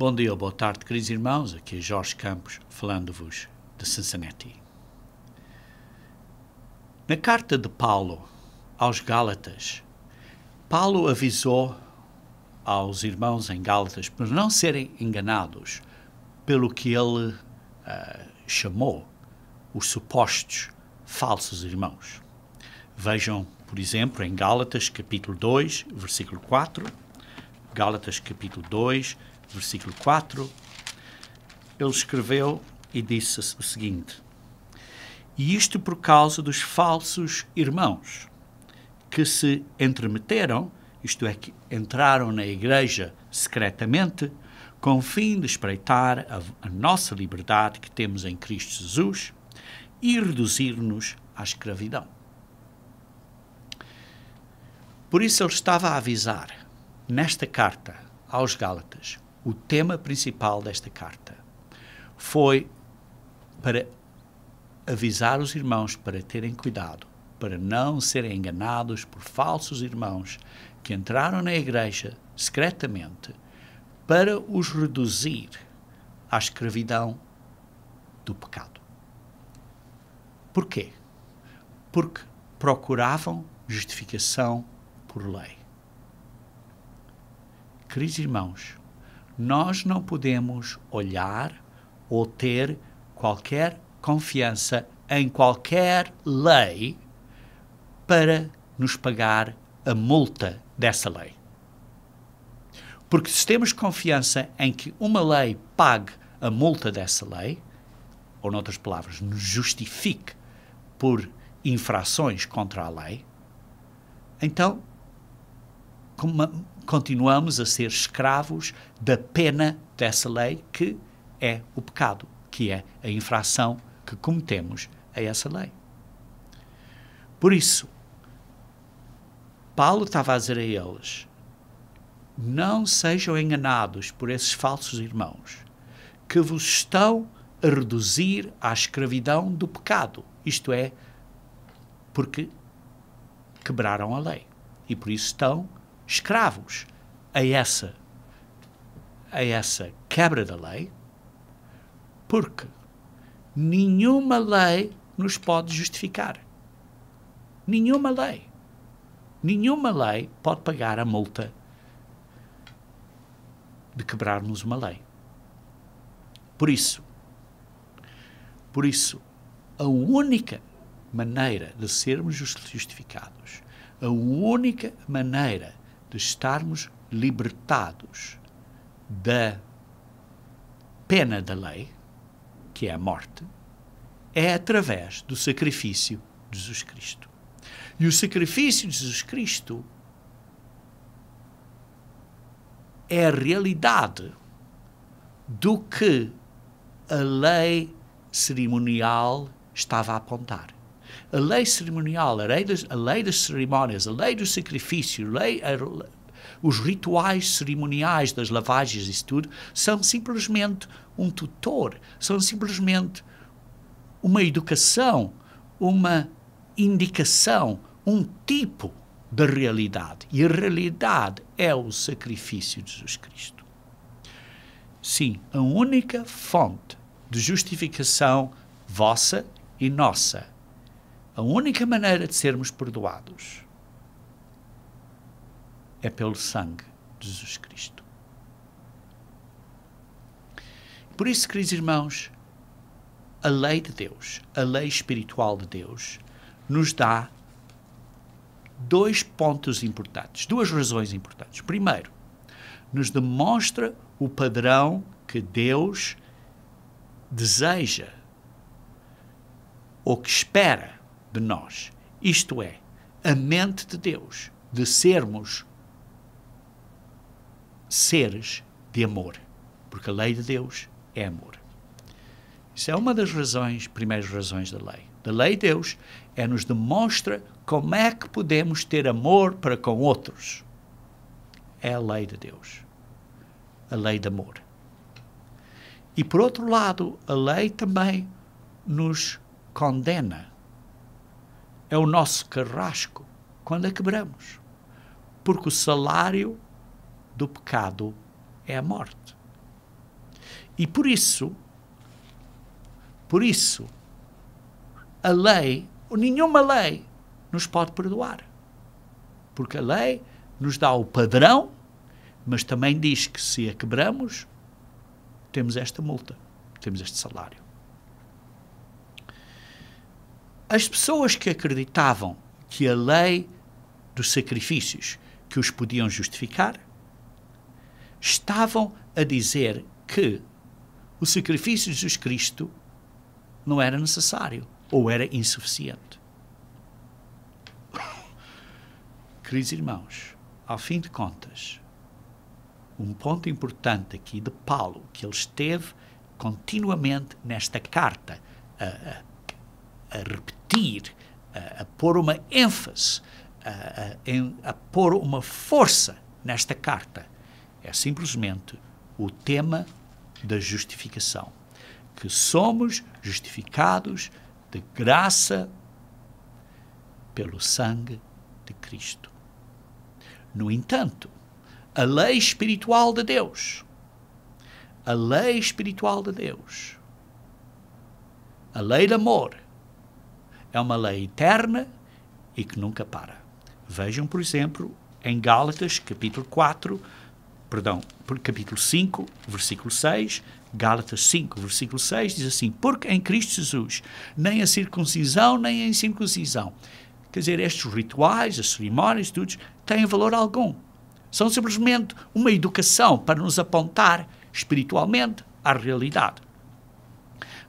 Bom dia ou boa tarde, queridos irmãos. Aqui é Jorge Campos, falando-vos de Cincinnati. Na carta de Paulo aos Gálatas, Paulo avisou aos irmãos em Gálatas para não serem enganados pelo que ele chamou os supostos falsos irmãos. Vejam, por exemplo, em Gálatas capítulo 2, versículo 4. Gálatas capítulo 2, versículo 4. Ele escreveu e disse o seguinte: e isto por causa dos falsos irmãos, que se entremeteram, isto é, que entraram na igreja secretamente, com o fim de espreitar a nossa liberdade que temos em Cristo Jesus e reduzir-nos à escravidão. Por isso ele estava a avisar, nesta carta aos Gálatas, o tema principal desta carta foi para avisar os irmãos para terem cuidado, para não serem enganados por falsos irmãos que entraram na igreja secretamente para os reduzir à escravidão do pecado. Porquê? Porque procuravam justificação por lei. Queridos irmãos, nós não podemos olhar ou ter qualquer confiança em qualquer lei para nos pagar a multa dessa lei. Porque se temos confiança em que uma lei pague a multa dessa lei, ou noutras palavras, nos justifique por infrações contra a lei, então continuamos a ser escravos da pena dessa lei, que é o pecado, que é a infração que cometemos a essa lei. Por isso, Paulo estava a dizer a eles: não sejam enganados por esses falsos irmãos que vos estão a reduzir à escravidão do pecado, isto é, porque quebraram a lei e por isso estão escravos a essa quebra da lei, porque nenhuma lei nos pode justificar. Nenhuma lei pode pagar a multa de quebrarmos uma lei. Por isso, a única maneira de sermos justificados, a única maneira de estarmos libertados da pena da lei, que é a morte, é através do sacrifício de Jesus Cristo. E o sacrifício de Jesus Cristo é a realidade do que a lei cerimonial estava a apontar. A lei cerimonial, a lei das cerimónias, a lei do sacrifício, os rituais cerimoniais das lavagens e isso tudo, são simplesmente um tutor, são simplesmente uma educação, uma indicação, um tipo da realidade. E a realidade é o sacrifício de Jesus Cristo. Sim, a única fonte de justificação vossa e nossa, a única maneira de sermos perdoados é pelo sangue de Jesus Cristo. Por isso, queridos irmãos, a lei de Deus, a lei espiritual de Deus, nos dá dois pontos importantes, duas razões importantes. Primeiro, nos demonstra o padrão que Deus deseja ou que espera de nós. Isto é, a mente de Deus, de sermos seres de amor, porque a lei de Deus é amor. Isso é uma das primeiras razões da lei. Da lei de Deus nos demonstra como é que podemos ter amor para com outros. É a lei de Deus. A lei de amor. E por outro lado, a lei também nos condena. É o nosso carrasco quando a quebramos. Porque o salário do pecado é a morte. E por isso, a lei, ou nenhuma lei, nos pode perdoar. Porque a lei nos dá o padrão, mas também diz que se a quebramos, temos esta multa, temos este salário. As pessoas que acreditavam que a lei dos sacrifícios que os podiam justificar, estavam a dizer que o sacrifício de Jesus Cristo não era necessário ou era insuficiente. Queridos irmãos, ao fim de contas, um ponto importante aqui de Paulo, que ele esteve continuamente nesta carta a repetir, a pôr uma ênfase, a pôr uma força nesta carta, é simplesmente o tema da justificação. Que somos justificados de graça pelo sangue de Cristo. No entanto, a lei espiritual de Deus, a lei de amor, é uma lei eterna e que nunca para. Vejam, por exemplo, em Gálatas, capítulo 5, versículo 6, Gálatas 5, versículo 6, diz assim: porque em Cristo Jesus, nem a circuncisão, nem a incircuncisão, quer dizer, estes rituais, as cerimónias, tudo, têm valor algum. São simplesmente uma educação para nos apontar espiritualmente à realidade.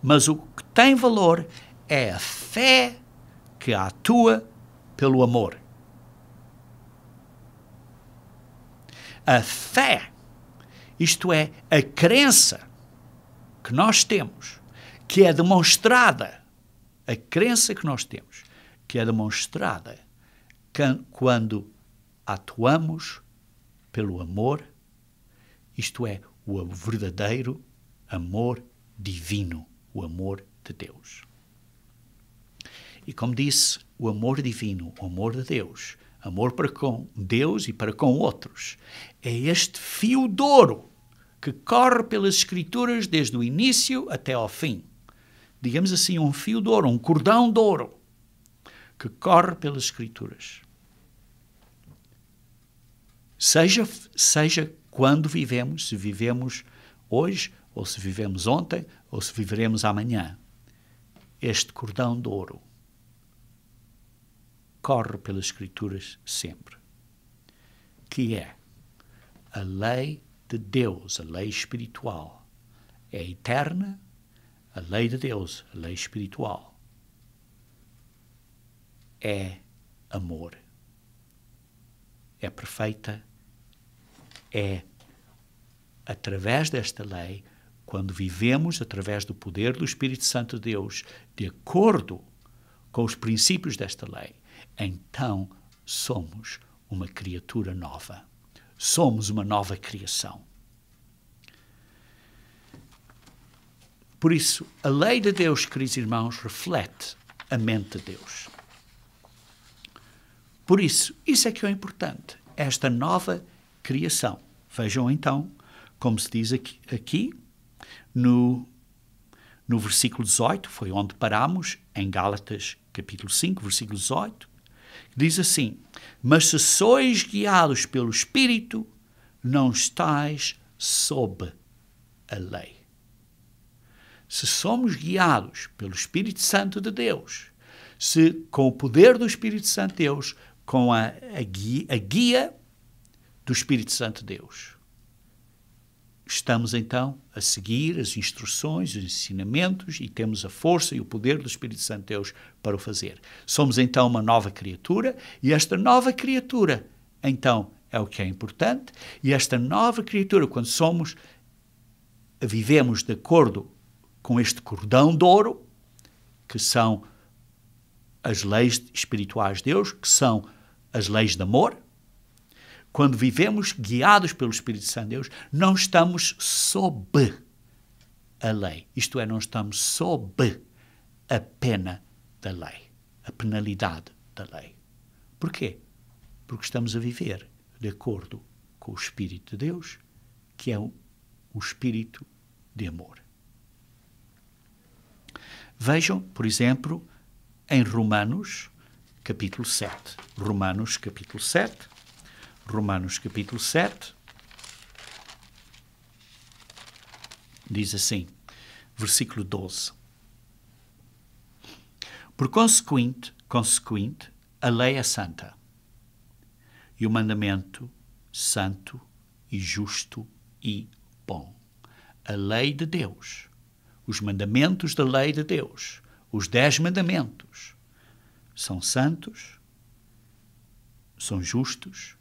Mas o que tem valor é a fé que atua pelo amor. A fé, isto é, a crença que nós temos, que é demonstrada, a crença que nós temos, que é demonstrada quando atuamos pelo amor, isto é, o verdadeiro amor divino, o amor de Deus. E como disse, o amor divino, o amor de Deus, amor para com Deus e para com outros, é este fio de ouro que corre pelas Escrituras desde o início até ao fim. Digamos assim, um fio de ouro, um cordão de ouro, que corre pelas Escrituras. Seja quando vivemos, se vivemos hoje, ou se vivemos ontem, ou se viveremos amanhã, este cordão de ouro corre pelas Escrituras sempre, que é a lei de Deus, a lei espiritual. É eterna, a lei de Deus, a lei espiritual. É amor. É perfeita. É através desta lei, quando vivemos através do poder do Espírito Santo de Deus, de acordo com os princípios desta lei, então somos uma criatura nova. Somos uma nova criação. Por isso, a lei de Deus, queridos irmãos, reflete a mente de Deus. Por isso é que é importante, esta nova criação. Vejam então, como se diz aqui no versículo 18, foi onde paramos, em Gálatas capítulo 5, versículo 18, diz assim: mas se sois guiados pelo Espírito, não estáis sob a lei. Se somos guiados pelo Espírito Santo de Deus, se com o poder do Espírito Santo de Deus, com a guia do Espírito Santo de Deus, estamos então a seguir as instruções, os ensinamentos e temos a força e o poder do Espírito Santo de Deus para o fazer. Somos então uma nova criatura e esta nova criatura então é o que é importante, e esta nova criatura, quando vivemos de acordo com este cordão de ouro, que são as leis espirituais de Deus, que são as leis de amor, quando vivemos guiados pelo Espírito Santo de Deus, não estamos sob a lei. Isto é, não estamos sob a pena da lei, a penalidade da lei. Porquê? Porque estamos a viver de acordo com o Espírito de Deus, que é o Espírito de amor. Vejam, por exemplo, em Romanos, capítulo 7. Romanos, capítulo 7. Romanos, capítulo 7. Diz assim, versículo 12. Por consequente, a lei é santa, e o mandamento santo e justo e bom. A lei de Deus, os mandamentos da lei de Deus, os 10 mandamentos, são santos, são justos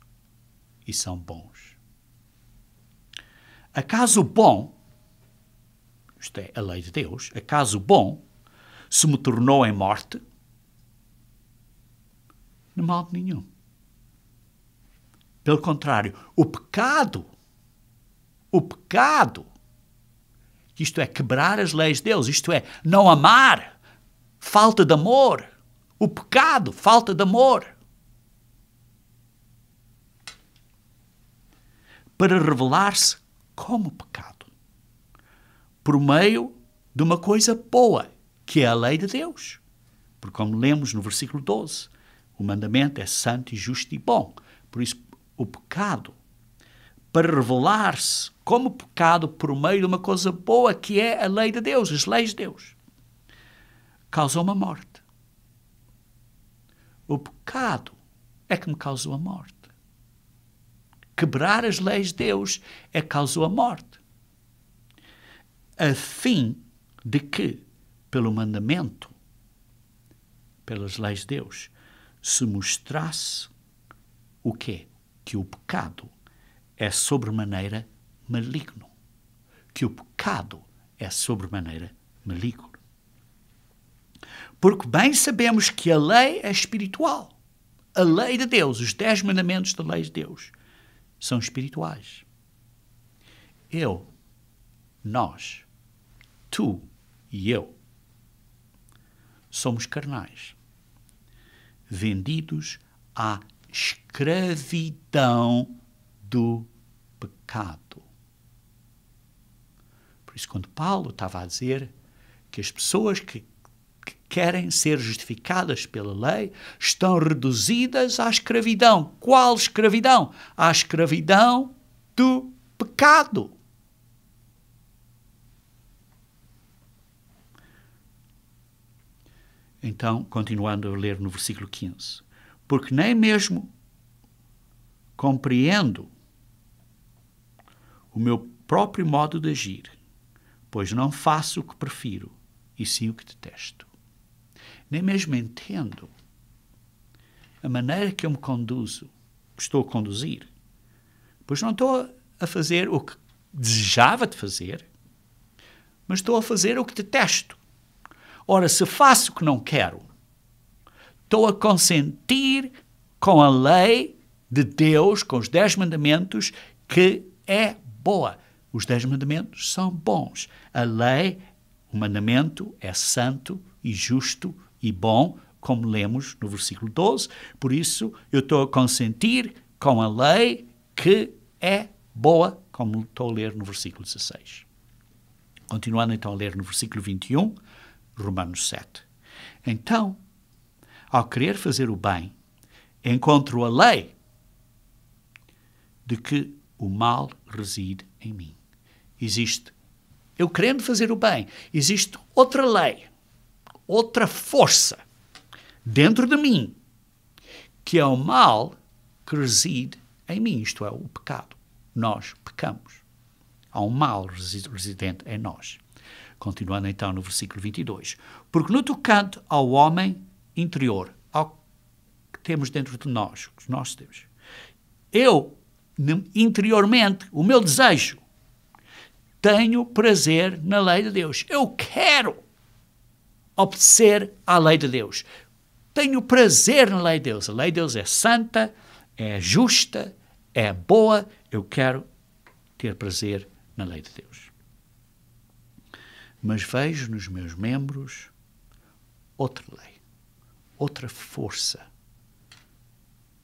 e são bons. Acaso o bom, isto é, a lei de Deus, acaso o bom se me tornou em morte? De modo nenhum. Pelo contrário, o pecado, isto é, quebrar as leis de Deus, isto é, não amar, falta de amor, o pecado, falta de amor, para revelar-se como pecado, por meio de uma coisa boa, que é a lei de Deus. Porque, como lemos no versículo 12, o mandamento é santo e justo e bom. Por isso, o pecado, para revelar-se como pecado por meio de uma coisa boa, que é a lei de Deus, as leis de Deus, causou uma morte. O pecado é que me causou a morte. Quebrar as leis de Deus é que causou a morte. A fim de que, pelo mandamento, pelas leis de Deus, se mostrasse o quê? Que o pecado é sobremaneira maligno. Que o pecado é sobremaneira maligno. Porque bem sabemos que a lei é espiritual. A lei de Deus, os 10 mandamentos da lei de Deus, são espirituais. Nós, tu e eu, somos carnais, vendidos à escravidão do pecado. Por isso, quando Paulo estava a dizer que as pessoas que querem ser justificadas pela lei estão reduzidas à escravidão. Qual escravidão? À escravidão do pecado. Então, continuando a ler no versículo 15. Porque nem mesmo compreendo o meu próprio modo de agir, pois não faço o que prefiro, e sim o que detesto. Nem mesmo entendo a maneira que eu me conduzo, estou a conduzir, pois não estou a fazer o que desejava de fazer, mas estou a fazer o que detesto. Ora, se faço o que não quero, estou a consentir com a lei de Deus, com os 10 mandamentos, que é boa. Os 10 mandamentos são bons. A lei, o mandamento, é santo e justo e bom, como lemos no versículo 12. Por isso, eu estou a consentir com a lei que é boa, como estou a ler no versículo 16. Continuando então a ler no versículo 21, Romanos 7. Então, ao querer fazer o bem, encontro a lei de que o mal reside em mim. Eu querendo fazer o bem, existe outra lei, outra força dentro de mim, que é o mal que reside em mim, isto é, o pecado. Nós pecamos. Há um mal residente em nós. Continuando então no versículo 22. Porque no tocante ao homem interior, ao que temos dentro de nós, o que nós temos, eu, interiormente, o meu desejo, tenho prazer na lei de Deus. Eu quero obedecer à lei de Deus. Tenho prazer na lei de Deus. A lei de Deus é santa, é justa, é boa. Eu quero ter prazer na lei de Deus. Mas vejo nos meus membros outra lei, outra força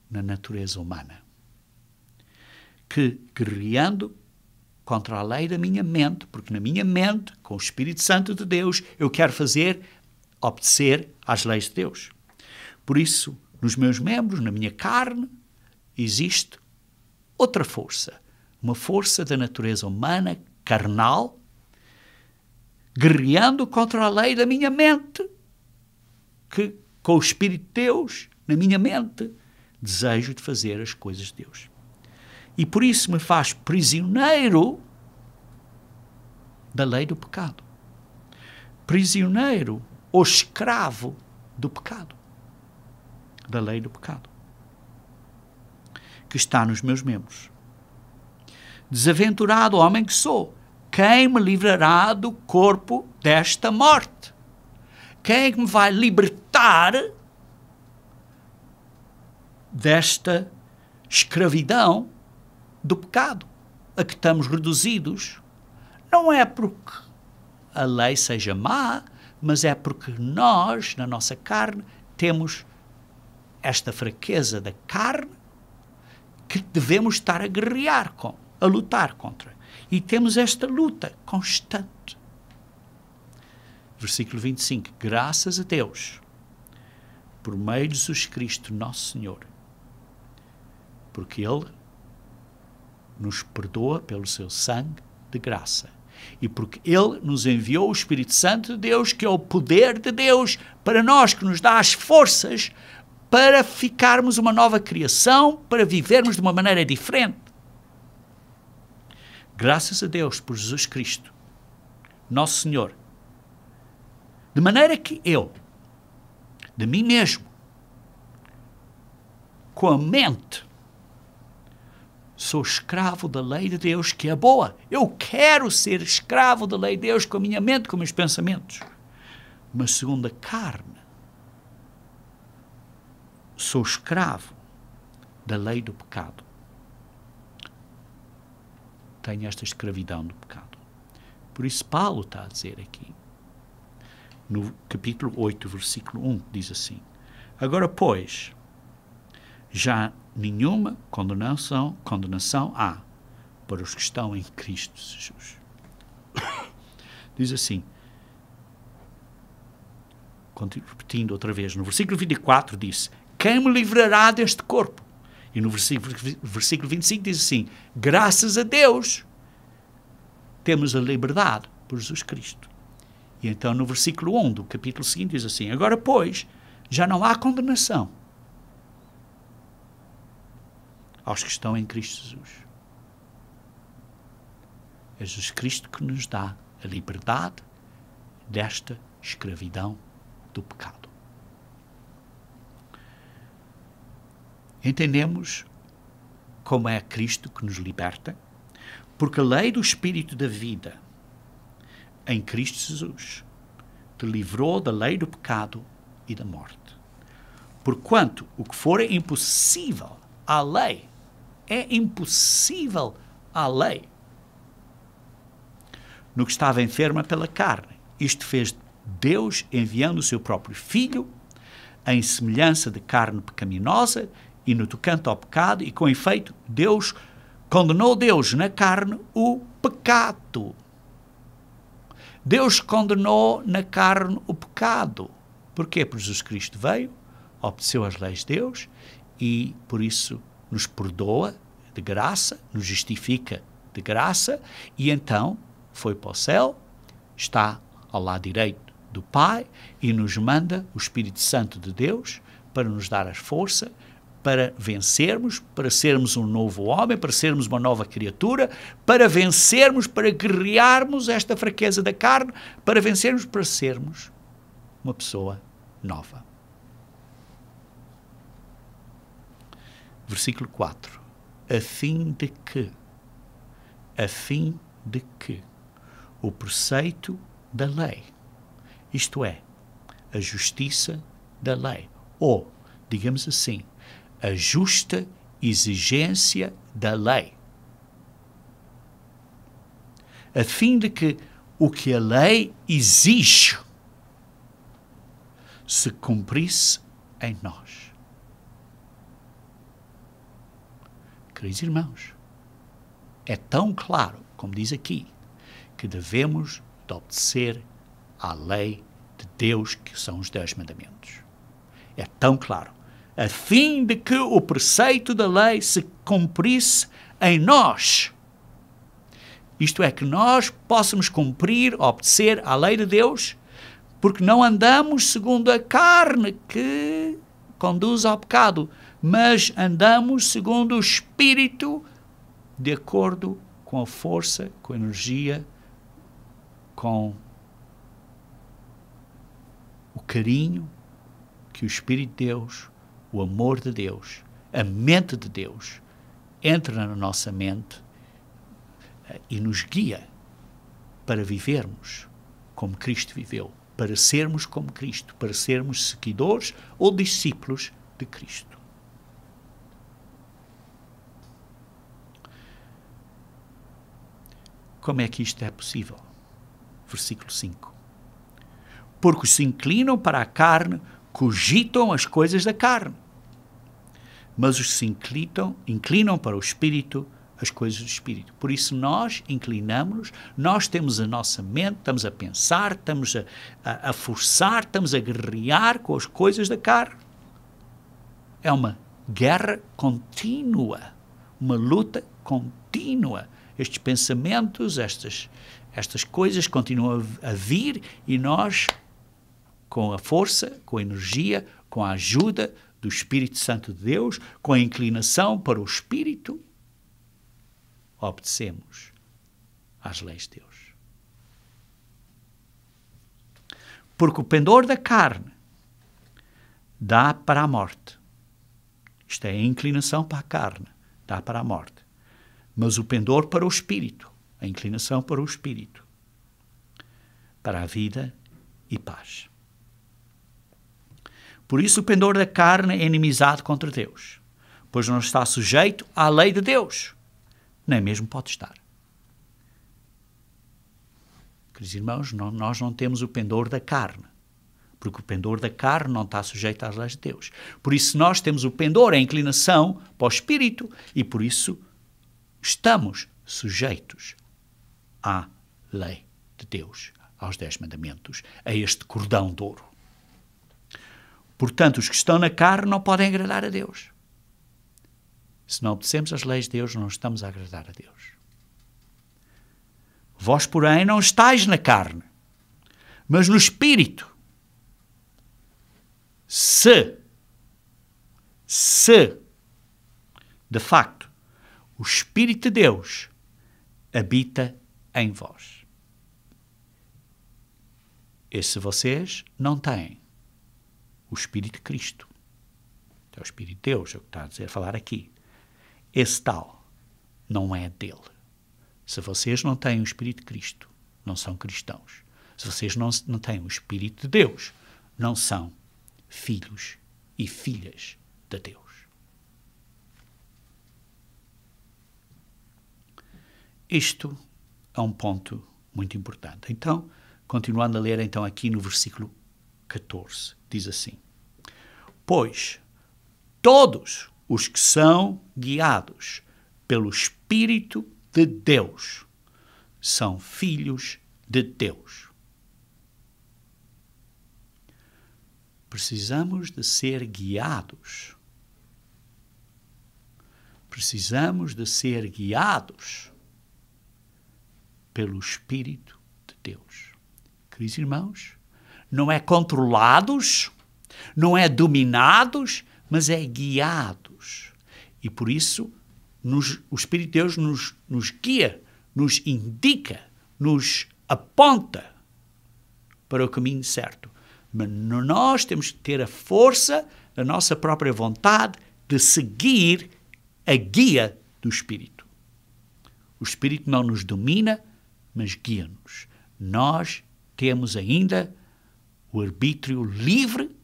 na natureza humana, que, guerreando contra a lei da minha mente, porque na minha mente, com o Espírito Santo de Deus, eu quero obedecer às leis de Deus. Por isso, nos meus membros, na minha carne, existe outra força, uma força da natureza humana, carnal, guerreando contra a lei da minha mente, que com o Espírito de Deus, na minha mente, desejo de fazer as coisas de Deus. E por isso me faz prisioneiro da lei do pecado. Prisioneiro ou escravo do pecado. Da lei do pecado. Que está nos meus membros. Desaventurado homem que sou, quem me livrará do corpo desta morte? Quem é que me vai libertar desta escravidão do pecado a que estamos reduzidos? Não é porque a lei seja má, mas é porque nós, na nossa carne, temos esta fraqueza da carne que devemos estar a guerrear a lutar contra. E temos esta luta constante. Versículo 25. Graças a Deus, por meio de Jesus Cristo, nosso Senhor, porque Ele nos perdoa pelo seu sangue de graça. E porque Ele nos enviou o Espírito Santo de Deus, que é o poder de Deus para nós, que nos dá as forças para ficarmos uma nova criação, para vivermos de uma maneira diferente. Graças a Deus por Jesus Cristo, nosso Senhor. De maneira que eu, de mim mesmo, com a mente, sou escravo da lei de Deus, que é boa. Eu quero ser escravo da lei de Deus com a minha mente, com os meus pensamentos. Mas segundo a carne, sou escravo da lei do pecado. Tenho esta escravidão do pecado. Por isso Paulo está a dizer aqui, no capítulo 8, versículo 1, diz assim: agora, pois, já nenhuma condenação há para os que estão em Cristo Jesus. Diz assim, repetindo outra vez, no versículo 24 diz: quem me livrará deste corpo? E no versículo 25 diz assim: graças a Deus temos a liberdade por Jesus Cristo. E então no versículo 1 do capítulo seguinte diz assim: agora, pois, já não há condenação aos que estão em Cristo Jesus. É Jesus Cristo que nos dá a liberdade desta escravidão do pecado. Entendemos como é Cristo que nos liberta, porque a lei do Espírito da vida em Cristo Jesus te livrou da lei do pecado e da morte. Porquanto o que for impossível à lei, é impossível à lei, no que estava enferma pela carne. Isto fez Deus enviando o seu próprio Filho em semelhança de carne pecaminosa e no tocante ao pecado, e com efeito condenou Deus na carne o pecado. Deus condenou na carne o pecado. Porquê? Porque Jesus Cristo veio, obedeceu às leis de Deus e por isso nos perdoa de graça, nos justifica de graça, e então foi para o céu, está ao lado direito do Pai e nos manda o Espírito Santo de Deus para nos dar as forças para vencermos, para sermos um novo homem, para sermos uma nova criatura, para vencermos, para guerrearmos esta fraqueza da carne, para vencermos, para sermos uma pessoa nova. Versículo 4. A fim de que o preceito da lei, isto é, a justiça da lei, ou, digamos assim, a justa exigência da lei, a fim de que o que a lei exige se cumprisse em nós. Queridos irmãos, é tão claro, como diz aqui, que devemos de obedecer à lei de Deus, que são os 10 mandamentos. É tão claro, a fim de que o preceito da lei se cumprisse em nós. Isto é, que nós possamos cumprir, obedecer à lei de Deus, porque não andamos segundo a carne que conduz ao pecado, mas andamos segundo o Espírito, de acordo com a força, com a energia, com o carinho que o Espírito de Deus, o amor de Deus, a mente de Deus, entra na nossa mente e nos guia para vivermos como Cristo viveu, para sermos como Cristo, para sermos seguidores ou discípulos de Cristo. Como é que isto é possível? Versículo 5. Porque se inclinam para a carne, cogitam as coisas da carne. Mas os que se inclinam para o Espírito, as coisas do Espírito. Por isso nós inclinamos-nos, nós temos a nossa mente, estamos a pensar, estamos a forçar, estamos a guerrear com as coisas da carne. É uma guerra contínua, uma luta contínua. Estes pensamentos, estas coisas continuam a vir e nós, com a força, com a energia, com a ajuda do Espírito Santo de Deus, com a inclinação para o Espírito, obedecemos às leis de Deus. Porque o pendor da carne dá para a morte. Isto é a inclinação para a carne, dá para a morte. Mas o pendor para o Espírito, a inclinação para o Espírito, para a vida e paz. Por isso o pendor da carne é inimizade contra Deus, pois não está sujeito à lei de Deus, nem mesmo pode estar. Queridos irmãos, nós não temos o pendor da carne, porque o pendor da carne não está sujeito às leis de Deus. Por isso nós temos o pendor, a inclinação para o Espírito, e por isso estamos sujeitos à lei de Deus, aos 10 mandamentos, a este cordão de ouro. Portanto, os que estão na carne não podem agradar a Deus. Se não obedecemos às leis de Deus, não estamos a agradar a Deus. Vós, porém, não estáis na carne, mas no Espírito. Se, de facto, o Espírito de Deus habita em vós. E se vocês não têm o Espírito de Cristo, é o Espírito de Deus, é o que está a falar aqui, esse tal não é dele. Se vocês não têm o Espírito de Cristo, não são cristãos. Se vocês não têm o Espírito de Deus, não são filhos e filhas de Deus. Isto é um ponto muito importante. Então, continuando a ler então aqui no versículo 14, diz assim: pois todos os que são guiados pelo Espírito de Deus são filhos de Deus. Precisamos de ser guiados. Precisamos de ser guiados pelo Espírito de Deus. Queridos irmãos, não é controlados, não é dominados, mas é guiados. E por isso o Espírito de Deus nos guia, nos indica, nos aponta para o caminho certo. Mas nós temos que ter a força da nossa própria vontade de seguir a guia do Espírito. O Espírito não nos domina, mas guia-nos. Nós temos ainda o arbítrio livre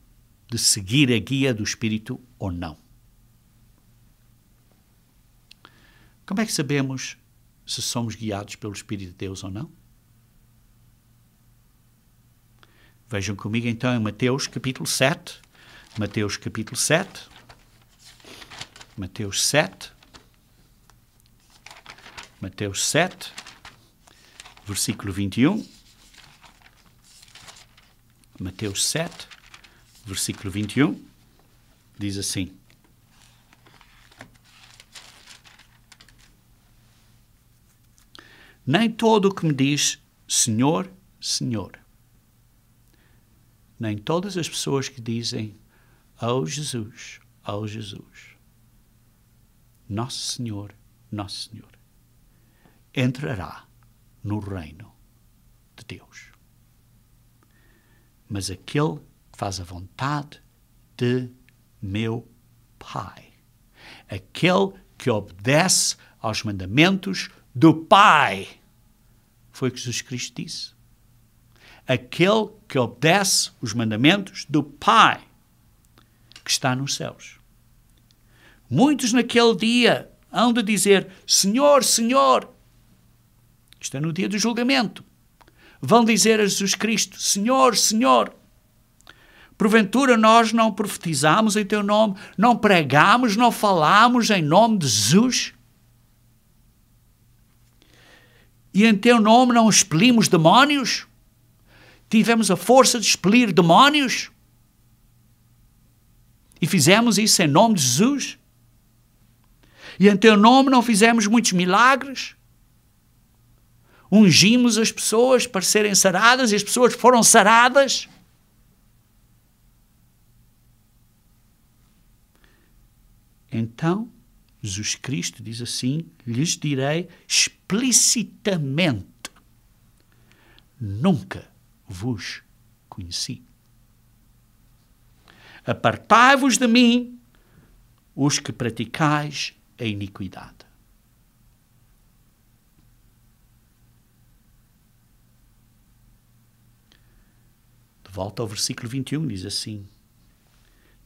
de seguir a guia do Espírito ou não. Como é que sabemos se somos guiados pelo Espírito de Deus ou não? Vejam comigo então em Mateus capítulo 7. Mateus capítulo 7. Mateus 7. Mateus 7, versículo 21. Mateus 7, versículo 21, diz assim: nem todo o que me diz Senhor, Senhor, nem todas as pessoas que dizem oh Jesus, Nosso Senhor, entrará no reino de Deus. Mas aquele que faz a vontade de meu Pai, aquele que obedece aos mandamentos do Pai, foi o que Jesus Cristo disse. Aquele que obedece os mandamentos do Pai, que está nos céus. Muitos naquele dia hão de dizer Senhor, Senhor. Isto é no dia do julgamento. Vão dizer a Jesus Cristo, Senhor, Senhor, porventura nós não profetizamos em teu nome, não pregamos, não falamos em nome de Jesus? E em teu nome não expelimos demónios? Tivemos a força de expelir demónios? E fizemos isso em nome de Jesus? E em teu nome não fizemos muitos milagres? Ungimos as pessoas para serem saradas e as pessoas foram saradas? Então, Jesus Cristo diz assim, lhes direi explicitamente, nunca vos conheci. Apartai-vos de mim, os que praticais a iniquidade. Volta ao versículo 21, diz assim: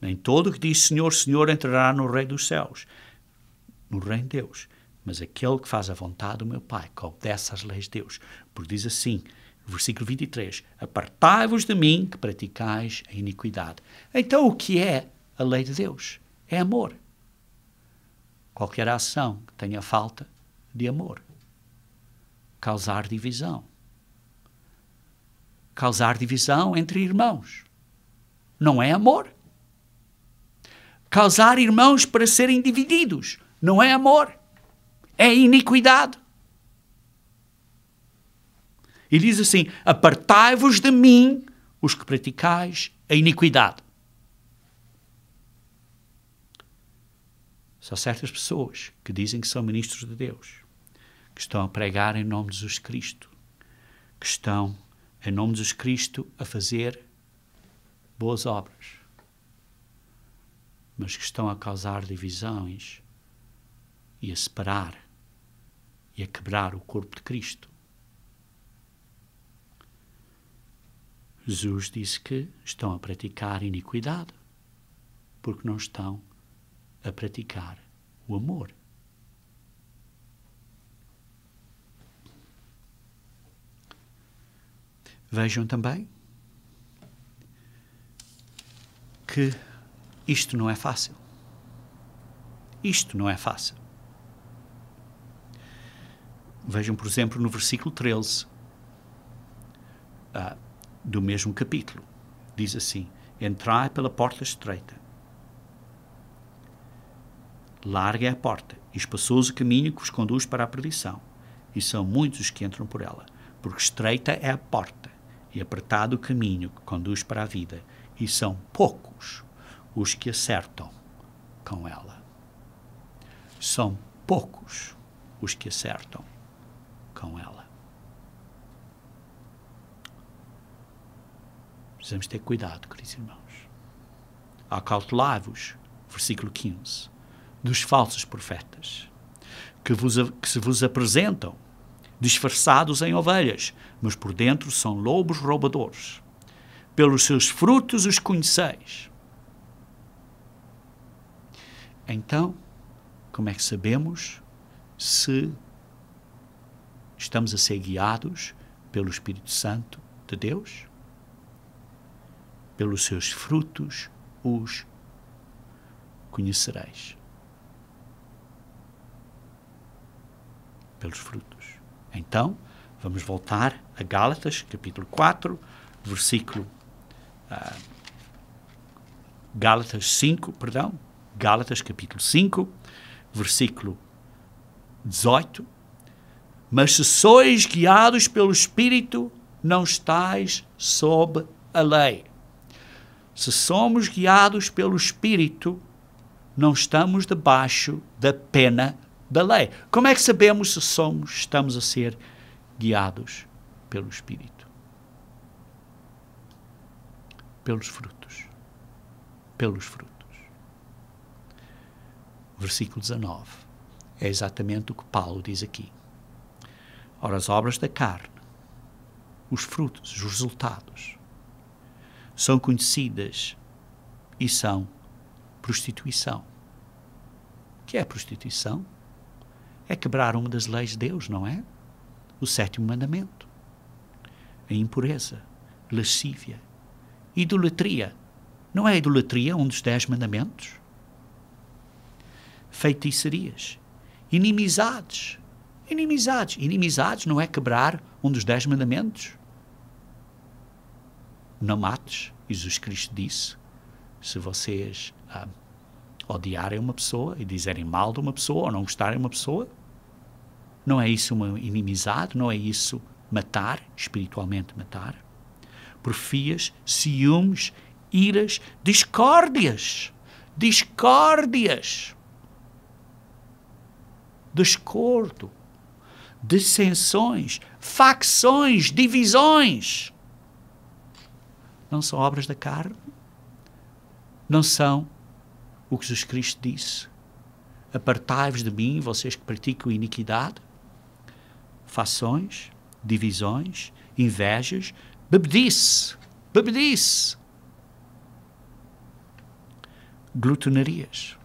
nem todo o que diz Senhor, Senhor entrará no reino dos céus, no reino de Deus, mas aquele que faz a vontade do meu Pai, que obedece às leis de Deus. Porque diz assim, versículo 23, apartai-vos de mim que praticais a iniquidade. Então o que é a lei de Deus? É amor. Qualquer ação que tenha falta de amor. Causar divisão. Causar divisão entre irmãos. Não é amor. Causar irmãos para serem divididos. Não é amor. É iniquidade. E diz assim, apartai-vos de mim, os que praticais a iniquidade. São certas pessoas que dizem que são ministros de Deus, que estão a pregar em nome de Jesus Cristo, que estão em nome de Jesus Cristo a fazer boas obras, mas que estão a causar divisões e a separar e a quebrar o corpo de Cristo. Jesus disse que estão a praticar iniquidade porque não estão a praticar o amor. Vejam também que isto não é fácil. Isto não é fácil. Vejam, por exemplo, no versículo 13 do mesmo capítulo. Diz assim, entrai pela porta estreita. Larga é a porta, e espaçoso o caminho que vos conduz para a perdição, e são muitos os que entram por ela, porque estreita é a porta, e apertado o caminho que conduz para a vida, e são poucos os que acertam com ela. São poucos os que acertam com ela. Precisamos ter cuidado, queridos irmãos. Acautelai-vos, versículo 15, dos falsos profetas, que se vos apresentam disfarçados em ovelhas, mas por dentro são lobos roubadores. Pelos seus frutos os conheceis. Então, como é que sabemos se estamos a ser guiados pelo Espírito Santo de Deus? Pelos seus frutos os conhecereis. Pelos frutos. Então, vamos voltar a Gálatas, capítulo 4, versículo... Gálatas, capítulo 5, versículo 18. Mas se sois guiados pelo Espírito, não estais sob a lei. Se somos guiados pelo Espírito, não estamos debaixo da pena da lei. Como é que sabemos se estamos a ser guiados pelo Espírito? Pelos frutos. Pelos frutos. Versículo 19. É exatamente o que Paulo diz aqui. Ora, as obras da carne, os frutos, os resultados, são conhecidas e são prostituição. O que é prostituição? É quebrar uma das leis de Deus, não é? O 7º mandamento. A impureza, lascívia, idolatria. Não é idolatria um dos 10 mandamentos? Feitiçarias, inimizades. Inimizades não é quebrar um dos 10 mandamentos? Não mates. Jesus Cristo disse, se vocês odiarem uma pessoa e dizerem mal de uma pessoa ou não gostarem de uma pessoa, não é isso uma inimizade? Não é isso matar, espiritualmente matar? Porfias, ciúmes, iras, discórdias, discordo, dissensões, facções, divisões. Não são obras da carne? Não são o que Jesus Cristo disse? Apartai-vos de mim, vocês que praticam iniquidade, facções, divisões, invejas, bebedice, glutonarias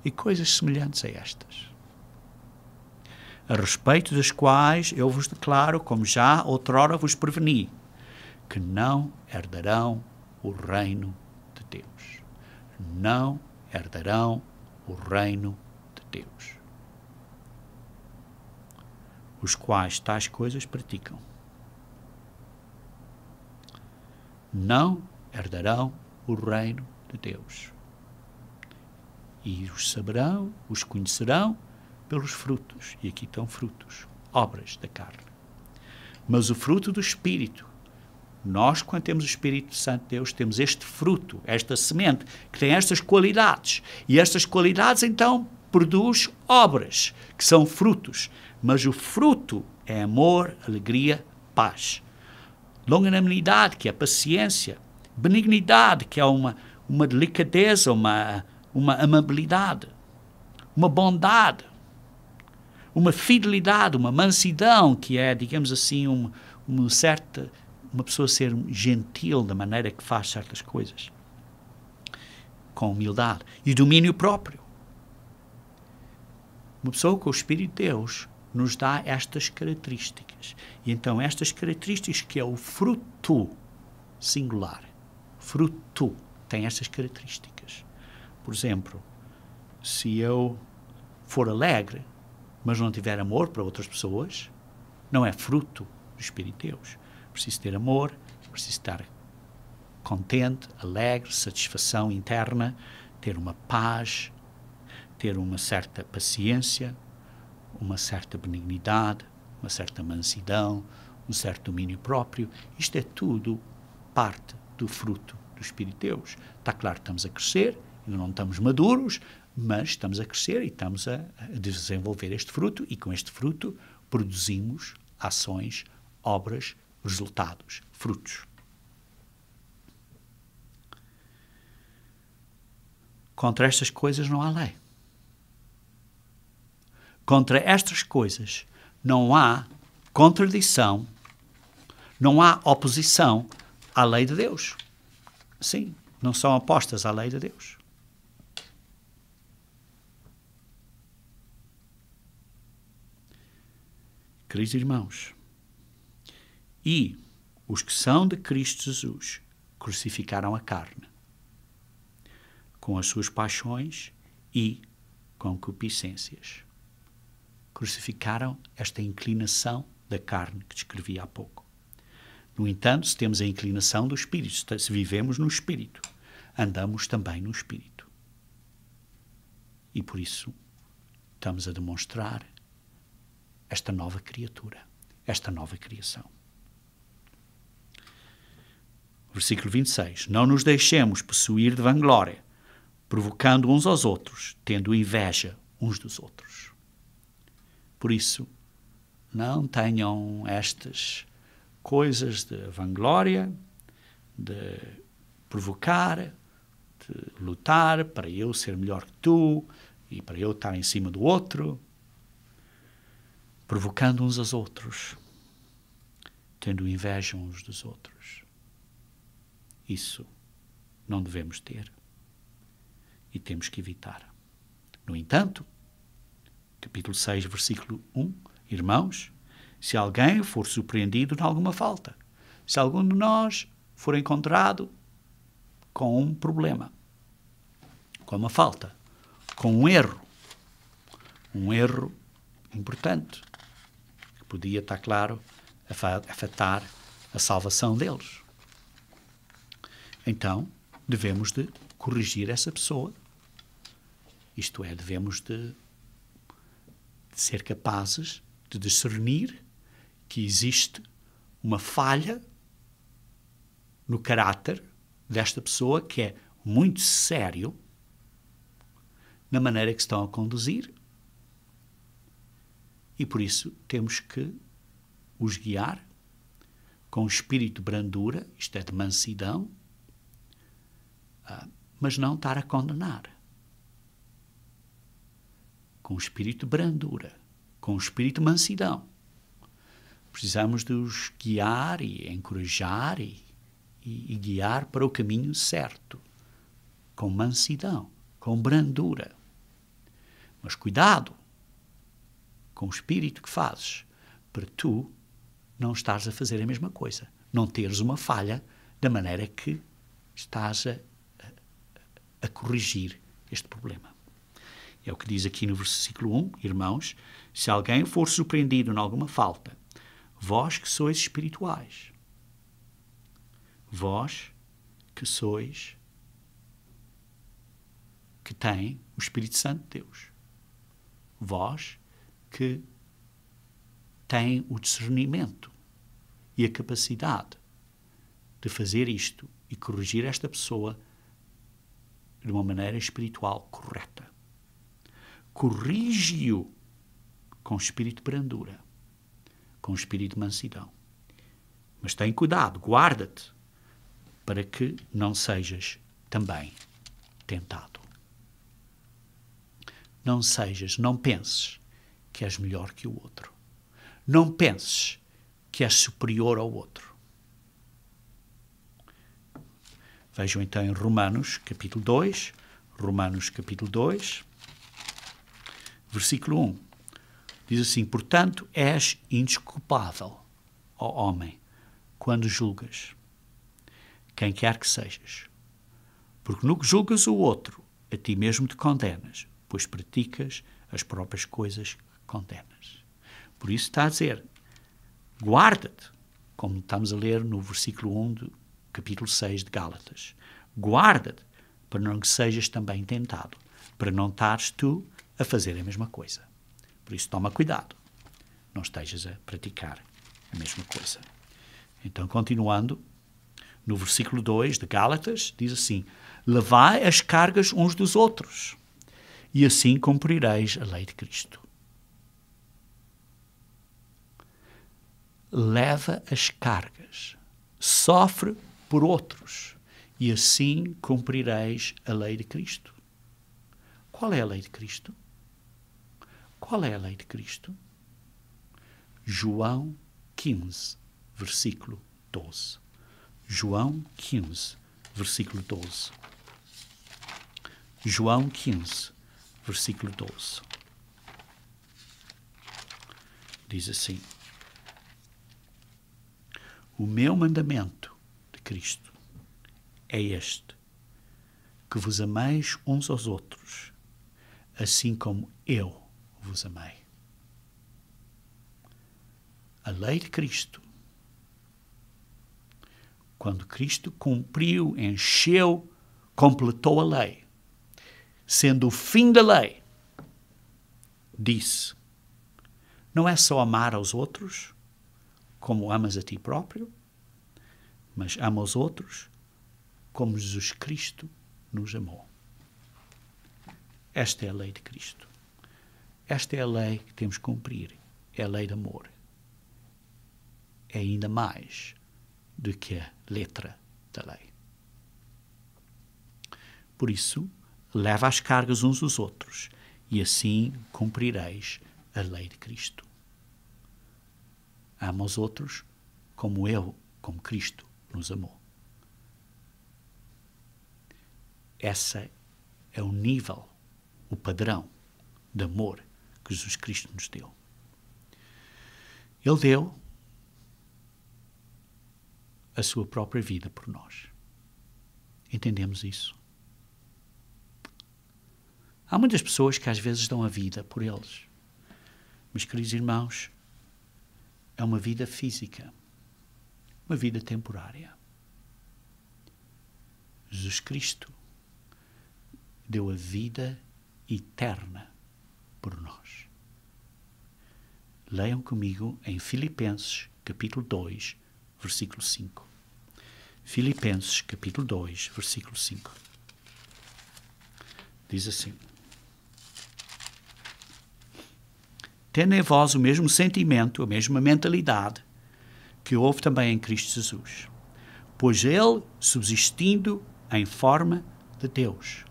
e coisas semelhantes a estas, a respeito das quais eu vos declaro, como já outrora vos preveni, que não herdarão o reino de Deus. Não herdarão o reino de Deus. Os quais tais coisas praticam. Não herdarão o reino de Deus. E os saberão, os conhecerão pelos frutos. E aqui estão frutos, obras da carne. Mas o fruto do Espírito, nós, quando temos o Espírito Santo de Deus, temos este fruto, esta semente, que tem estas qualidades. E estas qualidades, então, produz obras, que são frutos. Mas o fruto é amor, alegria, paz. Longanimidade, que é paciência. Benignidade, que é uma delicadeza, uma amabilidade. Uma bondade. Uma fidelidade, uma mansidão, que é, digamos assim, uma pessoa ser gentil da maneira que faz certas coisas. Com humildade. E domínio próprio. Uma pessoa com o Espírito de Deus nos dá estas características. E então estas características, que é o fruto singular. Fruto tem estas características. Por exemplo, se eu for alegre, mas não tiver amor para outras pessoas, não é fruto do Espírito de Deus. Preciso ter amor, preciso estar contente, alegre, satisfação interna, ter uma paz, ter uma certa paciência, uma certa benignidade, uma certa mansidão, um certo domínio próprio. Isto é tudo parte do fruto do Espírito de Deus. Está claro que estamos a crescer, ainda não estamos maduros, mas estamos a crescer e estamos a desenvolver este fruto, e com este fruto produzimos ações, obras, resultados, frutos. Contra estas coisas não há lei. Contra estas coisas não há contradição, não há oposição à lei de Deus. Sim, não são opostas à lei de Deus. Queridos irmãos, e os que são de Cristo Jesus crucificaram a carne, com as suas paixões e concupiscências. crucificaram esta inclinação da carne que descrevi há pouco. No entanto, se temos a inclinação do Espírito, se vivemos no Espírito, andamos também no Espírito. E por isso estamos a demonstrar esta nova criatura, esta nova criação. Versículo 26. Não nos deixemos possuir de vanglória, provocando uns aos outros, tendo inveja uns dos outros. Por isso, não tenham estas coisas de vanglória, de provocar, de lutar para eu ser melhor que tu e para eu estar em cima do outro, provocando uns aos outros, tendo inveja uns dos outros. Isso não devemos ter e temos que evitar. No entanto, capítulo 6, versículo 1, irmãos, se alguém for surpreendido em alguma falta, se algum de nós for encontrado com um problema, com uma falta, com um erro importante, que podia, estar claro, afetar a salvação deles. Então, devemos de corrigir essa pessoa. Isto é, devemos de ser capazes de discernir que existe uma falha no caráter desta pessoa que é muito sério na maneira que estão a conduzir e por isso temos que os guiar com espírito de brandura, isto é, de mansidão, mas não estar a condenar. Com espírito de brandura, com espírito de mansidão. Precisamos de os guiar e encorajar e guiar para o caminho certo, com mansidão, com brandura. Mas cuidado com o espírito que fazes, para tu não estares a fazer a mesma coisa, não teres uma falha da maneira que estás a corrigir este problema. É o que diz aqui no versículo 1, irmãos, se alguém for surpreendido em alguma falta, vós que sois espirituais, vós que sois, que têm o Espírito Santo de Deus, vós que têm o discernimento e a capacidade de fazer isto e corrigir esta pessoa de uma maneira espiritual correta. Corrige-o com espírito de brandura, com espírito de mansidão. Mas tem cuidado, guarda-te, para que não sejas também tentado. Não penses que és melhor que o outro. Não penses que és superior ao outro. Vejam então em Romanos capítulo 2, versículo 1. Diz assim, portanto, és indesculpável, ó homem, quando julgas, quem quer que sejas. Porque no que julgas o outro, a ti mesmo te condenas, pois praticas as próprias coisas que condenas. Por isso está a dizer, guarda-te, como estamos a ler no versículo 1 do capítulo 6 de Gálatas. Guarda-te, para não que sejas também tentado, para não estares tu a fazer a mesma coisa. Por isso toma cuidado, não estejas a praticar a mesma coisa. Então, continuando, no versículo 2 de Gálatas, diz assim, levai as cargas uns dos outros, e assim cumprireis a lei de Cristo. Leva as cargas, sofre por outros, e assim cumprireis a lei de Cristo. Qual é a lei de Cristo? Qual é a lei de Cristo? João 15, versículo 12. João 15, versículo 12. João 15, versículo 12. Diz assim, o meu mandamento de Cristo é este, que vos ameis uns aos outros, assim como eu vos amei. A lei de Cristo. Quando Cristo cumpriu, encheu, completou a lei, sendo o fim da lei, disse: não é só amar aos outros como amas a ti próprio, mas ama os outros como Jesus Cristo nos amou. Esta é a lei de Cristo. Esta é a lei que temos que cumprir. É a lei de amor. É ainda mais do que a letra da lei. Por isso, leva as cargas uns dos outros, e assim cumprireis a lei de Cristo. Ama os outros como Cristo nos amou. Esse é o nível, o padrão de amor que Jesus Cristo nos deu. Ele deu a sua própria vida por nós. Entendemos isso? Há muitas pessoas que às vezes dão a vida por eles. Mas, queridos irmãos, é uma vida física, uma vida temporária. Jesus Cristo deu a vida eterna por nós. Leiam comigo em Filipenses, capítulo 2, versículo 5. Filipenses, capítulo 2, versículo 5. Diz assim: tendo em vós o mesmo sentimento, a mesma mentalidade que houve também em Cristo Jesus. Pois ele, subsistindo em forma de Deus,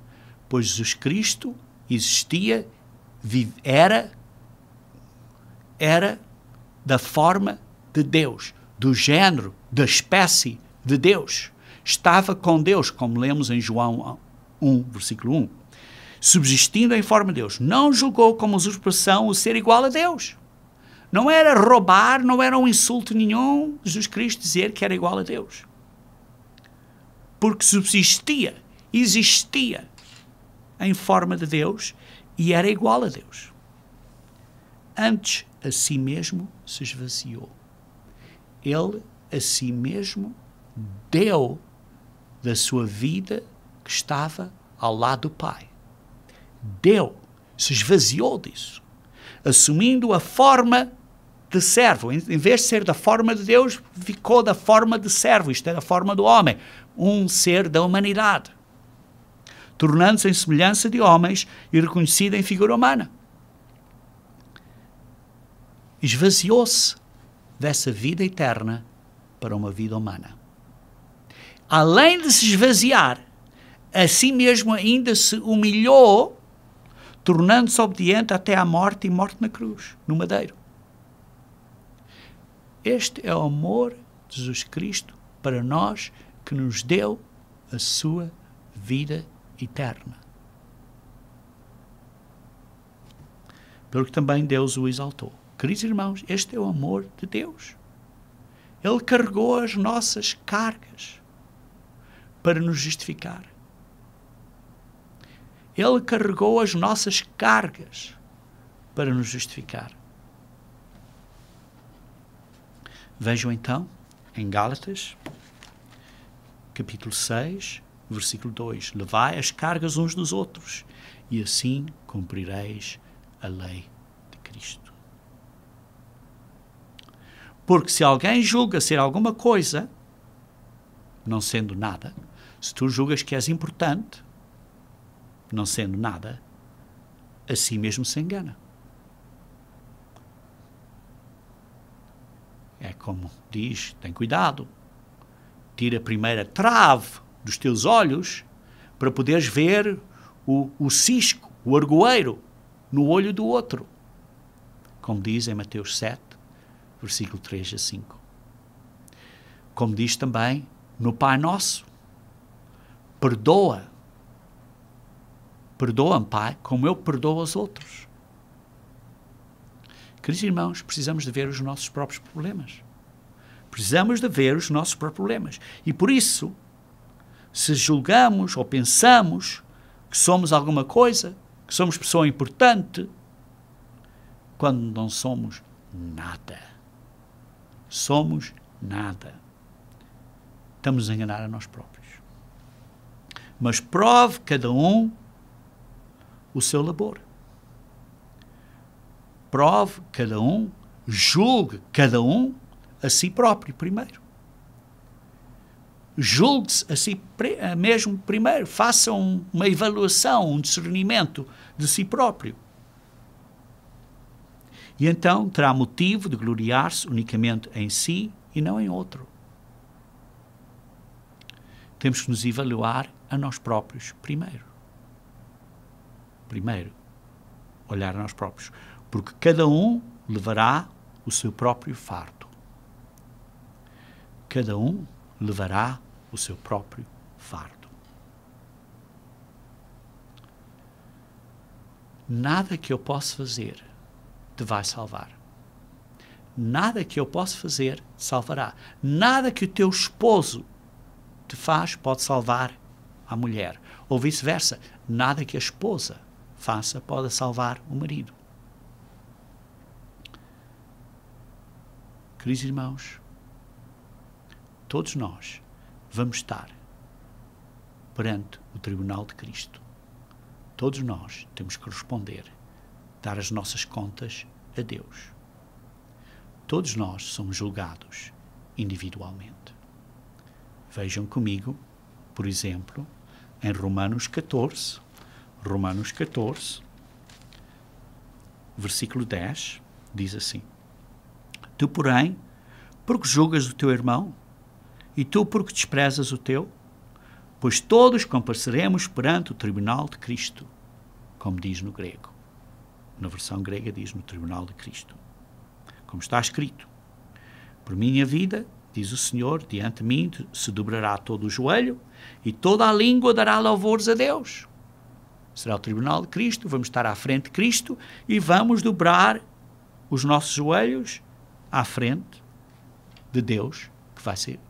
pois Jesus Cristo existia, era da forma de Deus, do género, da espécie de Deus. Estava com Deus, como lemos em João 1, versículo 1. Subsistindo em forma de Deus. Não julgou como usurpação o ser igual a Deus. Não era roubar, não era um insulto nenhum Jesus Cristo dizer que era igual a Deus. Porque subsistia, existia em forma de Deus e era igual a Deus. Antes, a si mesmo se esvaziou. Ele, a si mesmo, deu da sua vida que estava ao lado do Pai. Deu, se esvaziou disso, assumindo a forma de servo. Em vez de ser da forma de Deus, ficou da forma de servo, isto é, da forma do homem, um ser da humanidade, tornando-se em semelhança de homens e reconhecido em figura humana. Esvaziou-se dessa vida eterna para uma vida humana. Além de se esvaziar, a si mesmo ainda se humilhou, tornando-se obediente até à morte e morte na cruz, no madeiro. Este é o amor de Jesus Cristo para nós, que nos deu a sua vida eterna. Pelo que também Deus o exaltou. Queridos irmãos, este é o amor de Deus. Ele carregou as nossas cargas para nos justificar. Ele carregou as nossas cargas para nos justificar. Vejam então, em Gálatas, capítulo 6, versículo 2. Levai as cargas uns dos outros, e assim cumprireis a lei de Cristo. Porque se alguém julga ser alguma coisa, não sendo nada, se tu julgas que és importante, não sendo nada, a si mesmo se engana. É como diz, tem cuidado. Tira a primeira trave dos teus olhos para poderes ver o cisco, o argoeiro, no olho do outro. Como diz em Mateus 7, versículo 3 a 5. Como diz também no Pai Nosso. Perdoa. Perdoa-me, Pai, como eu perdoo aos outros. Queridos irmãos, precisamos de ver os nossos próprios problemas. Precisamos de ver os nossos próprios problemas. E por isso, se julgamos ou pensamos que somos alguma coisa, que somos pessoa importante, quando não somos nada. somos nada. Estamos a enganar a nós próprios. Mas prove cada um o seu labor. Prove cada um, julgue cada um a si próprio primeiro. Julgue-se a si mesmo primeiro. Faça uma avaliação, um discernimento de si próprio. E então terá motivo de gloriar-se unicamente em si e não em outro. Temos que nos avaliar a nós próprios primeiro. Primeiro, olhar a nós próprios. Porque cada um levará o seu próprio fardo. Cada um levará o seu próprio fardo. Nada que eu possa fazer te vai salvar. Nada que eu possa fazer te salvará. Nada que o teu esposo te faz pode salvar a mulher. Ou vice-versa. Nada que a esposa faça pode salvar o marido. Queridos irmãos, todos nós vamos estar perante o tribunal de Cristo. Todos nós temos que responder, dar as nossas contas a Deus. Todos nós somos julgados individualmente. Vejam comigo, por exemplo, em Romanos 14, versículo 10, diz assim: Tu, porém, porque julgas o teu irmão, e tu porque desprezas o teu? Pois todos compareceremos perante o tribunal de Cristo, como diz no grego. Na versão grega diz no tribunal de Cristo. Como está escrito: Por minha vida, diz o Senhor, diante de mim se dobrará todo o joelho, e toda a língua dará louvores a Deus. Será o tribunal de Cristo, vamos estar à frente de Cristo, e vamos dobrar os nossos joelhos à frente de Deus,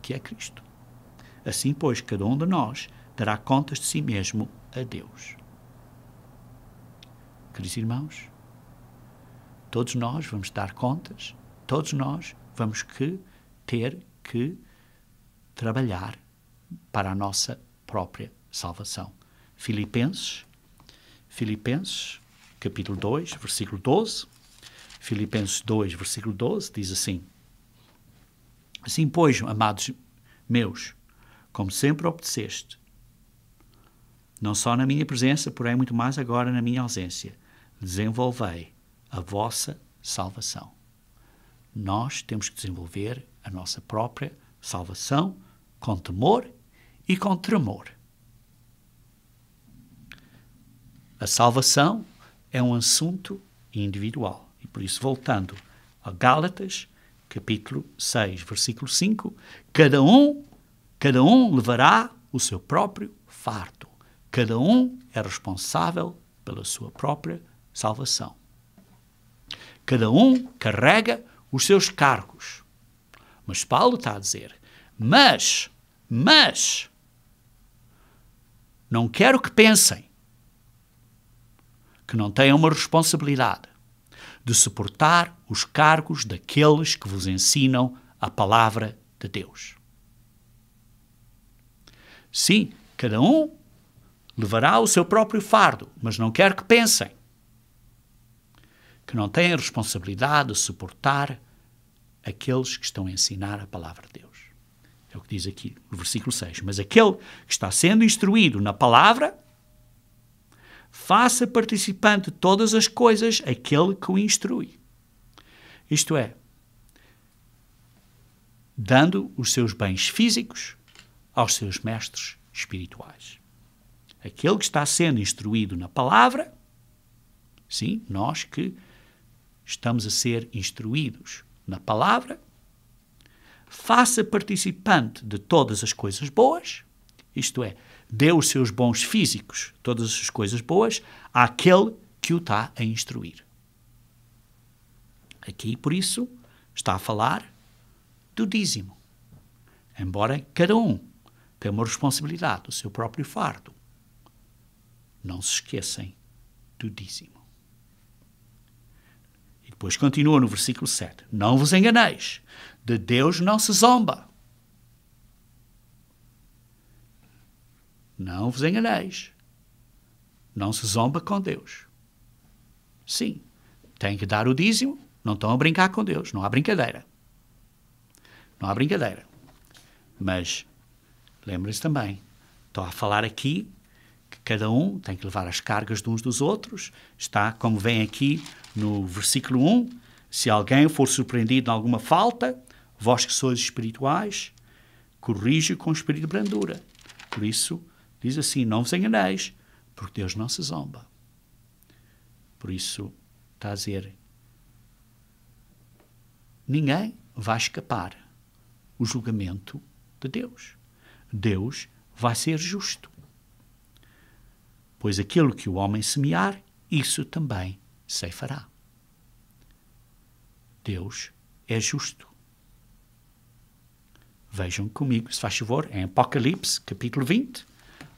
que é Cristo. Assim, pois, cada um de nós dará contas de si mesmo a Deus. Queridos irmãos, todos nós vamos dar contas, todos nós vamos ter que trabalhar para a nossa própria salvação. Filipenses, capítulo 2, versículo 12. Filipenses 2, versículo 12, diz assim: Assim, pois, amados meus, como sempre obedeceste, não só na minha presença, porém muito mais agora na minha ausência, desenvolvei a vossa salvação. Nós temos que desenvolver a nossa própria salvação com temor e com tremor. A salvação é um assunto individual. E por isso, voltando a Gálatas, capítulo 6, versículo 5, cada um levará o seu próprio fardo. Cada um é responsável pela sua própria salvação. Cada um carrega os seus cargos. Mas Paulo está a dizer, mas, não quero que pensem que não tenham uma responsabilidade de suportar os cargos daqueles que vos ensinam a palavra de Deus. Sim, cada um levará o seu próprio fardo, mas não quero que pensem que não têm a responsabilidade de suportar aqueles que estão a ensinar a palavra de Deus. É o que diz aqui no versículo 6. Mas aquele que está sendo instruído na palavra, faça participante de todas as coisas aquele que o instrui. Isto é, dando os seus bens físicos aos seus mestres espirituais. Aquele que está sendo instruído na palavra, sim, nós que estamos a ser instruídos na palavra, faça participante de todas as coisas boas, isto é, dê os seus bons físicos, todas as coisas boas, àquele que o está a instruir. Aqui, por isso, está a falar do dízimo. Embora cada um tenha uma responsabilidade do seu próprio fardo, não se esqueçam do dízimo. E Depois continua no versículo 7. Não vos enganeis. De Deus não se zomba. Não vos enganeis. Não se zomba com Deus. Sim, tem que dar o dízimo. Não estão a brincar com Deus. Não há brincadeira. Não há brincadeira. Mas, lembrem-se também, estou a falar aqui que cada um tem que levar as cargas de uns dos outros. Está, como vem aqui no versículo 1, se alguém for surpreendido em alguma falta, vós que sois espirituais, corrige com espírito de brandura. Por isso, diz assim, não vos enganeis, porque Deus não se zomba. Por isso, está a dizer, ninguém vai escapar o julgamento de Deus. Deus vai ser justo. Pois aquilo que o homem semear, isso também ceifará. Deus é justo. Vejam comigo, se faz favor, em Apocalipse, capítulo 20.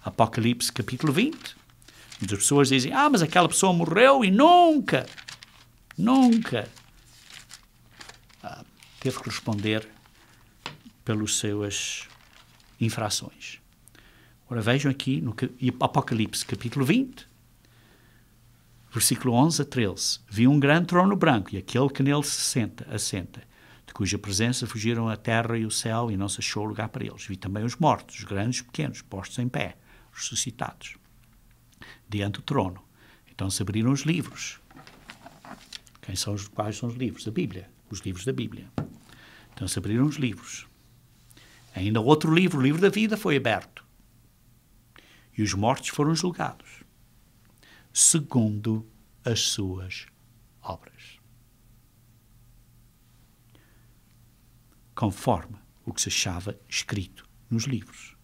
Apocalipse, capítulo 20. Muitas pessoas dizem, mas aquela pessoa morreu e nunca teve que responder pelas suas infrações. Ora, vejam aqui no Apocalipse, capítulo 20, versículo 11 a 13. Vi um grande trono branco e aquele que nele se assenta, de cuja presença fugiram a terra e o céu e não se achou lugar para eles. Vi também os mortos, os grandes e os pequenos, postos em pé, ressuscitados, diante do trono. Então se abriram os livros. Quais são os livros? Da Bíblia. Os livros da Bíblia. Então se abriram os livros. Ainda outro livro, o livro da vida, foi aberto. E os mortos foram julgados, segundo as suas obras. Conforme o que se achava escrito nos livros.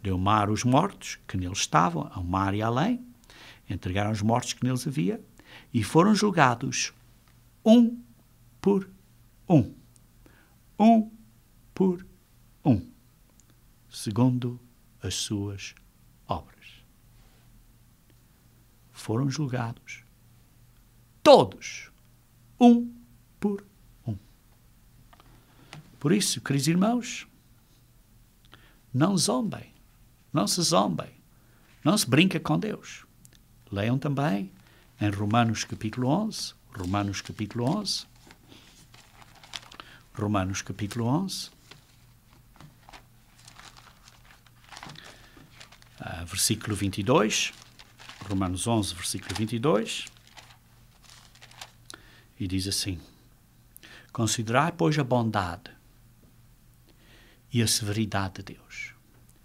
Deu mar os mortos que neles estavam, ao mar e além, entregaram os mortos que neles havia, e foram julgados um por um. Um por um. Segundo as suas obras. Foram julgados todos, um por um. Por isso, queridos irmãos, não zombem, não se zombem, não se brinca com Deus. Leiam também em Romanos capítulo 11, Romanos capítulo 11, Romanos capítulo 11, versículo 22, Romanos 11, versículo 22, e diz assim, considerai, pois, a bondade e a severidade de Deus.